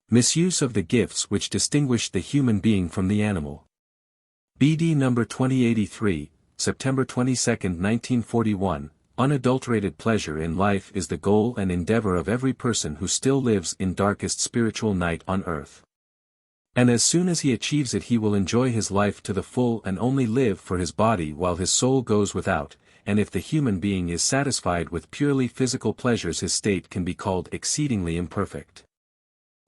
Misuse of the gifts which distinguish the human being from the animal. BD number 2083, September 22, 1941. Unadulterated pleasure in life is the goal and endeavor of every person who still lives in darkest spiritual night on earth. And as soon as he achieves it, he will enjoy his life to the full and only live for his body while his soul goes without. And if the human being is satisfied with purely physical pleasures, his state can be called exceedingly imperfect.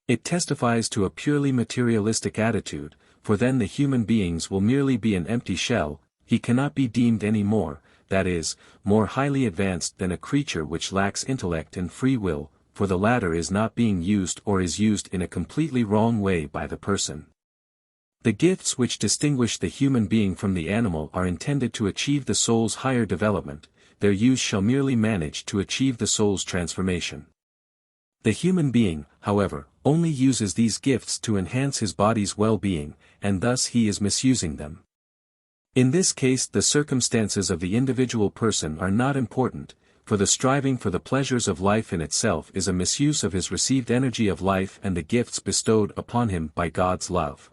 It testifies to a purely materialistic attitude, for then the human beings will merely be an empty shell. He cannot be deemed any more, that is, more highly advanced than a creature which lacks intellect and free will, for the latter is not being used or is used in a completely wrong way by the person. The gifts which distinguish the human being from the animal are intended to achieve the soul's higher development. Their use shall merely manage to achieve the soul's transformation. The human being, however, only uses these gifts to enhance his body's well-being, and thus he is misusing them. In this case, the circumstances of the individual person are not important, for the striving for the pleasures of life in itself is a misuse of his received energy of life and the gifts bestowed upon him by God's love.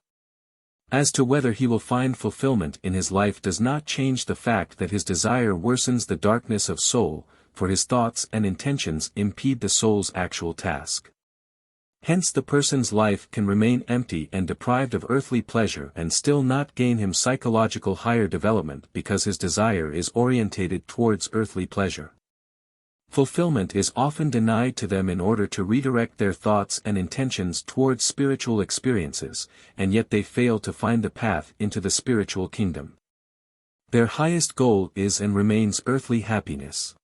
As to whether he will find fulfillment in his life does not change the fact that his desire worsens the darkness of soul, for his thoughts and intentions impede the soul's actual task. Hence the person's life can remain empty and deprived of earthly pleasure and still not gain him psychological higher development because his desire is orientated towards earthly pleasure. Fulfillment is often denied to them in order to redirect their thoughts and intentions towards spiritual experiences, and yet they fail to find the path into the spiritual kingdom. Their highest goal is and remains earthly happiness.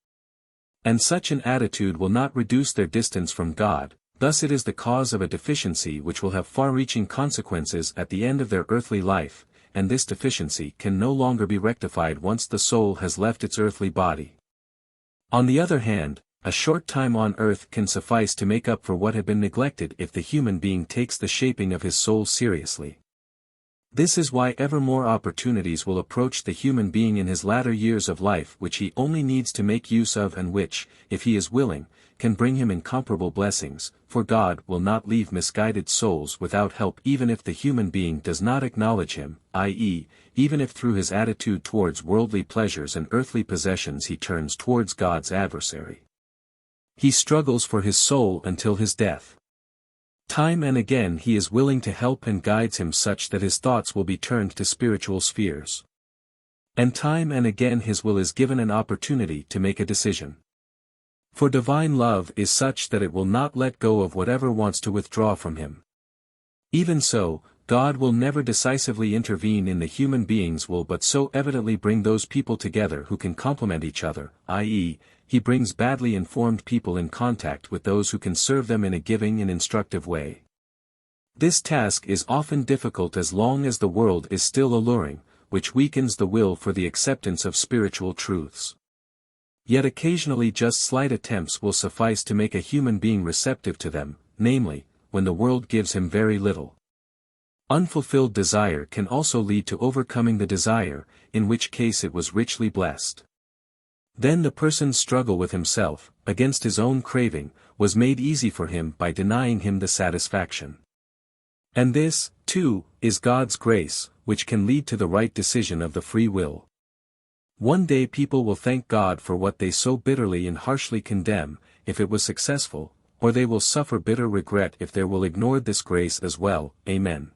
And such an attitude will not reduce their distance from God, thus it is the cause of a deficiency which will have far-reaching consequences at the end of their earthly life, and this deficiency can no longer be rectified once the soul has left its earthly body. On the other hand, a short time on earth can suffice to make up for what had been neglected if the human being takes the shaping of his soul seriously. This is why ever more opportunities will approach the human being in his latter years of life which he only needs to make use of and which, if he is willing, can bring him incomparable blessings, for God will not leave misguided souls without help even if the human being does not acknowledge him, i.e., even if through his attitude towards worldly pleasures and earthly possessions he turns towards God's adversary. He struggles for his soul until his death. Time and again he is willing to help and guides him such that his thoughts will be turned to spiritual spheres. And time and again his will is given an opportunity to make a decision. For divine love is such that it will not let go of whatever wants to withdraw from him. Even so, God will never decisively intervene in the human being's will but so evidently bring those people together who can complement each other, i.e., he brings badly informed people in contact with those who can serve them in a giving and instructive way. This task is often difficult as long as the world is still alluring, which weakens the will for the acceptance of spiritual truths. Yet occasionally just slight attempts will suffice to make a human being receptive to them, namely, when the world gives him very little. Unfulfilled desire can also lead to overcoming the desire, in which case it was richly blessed. Then the person's struggle with himself, against his own craving, was made easy for him by denying him the satisfaction. And this, too, is God's grace, which can lead to the right decision of the free will. One day people will thank God for what they so bitterly and harshly condemn, if it was successful, or they will suffer bitter regret if they will ignore this grace as well. Amen.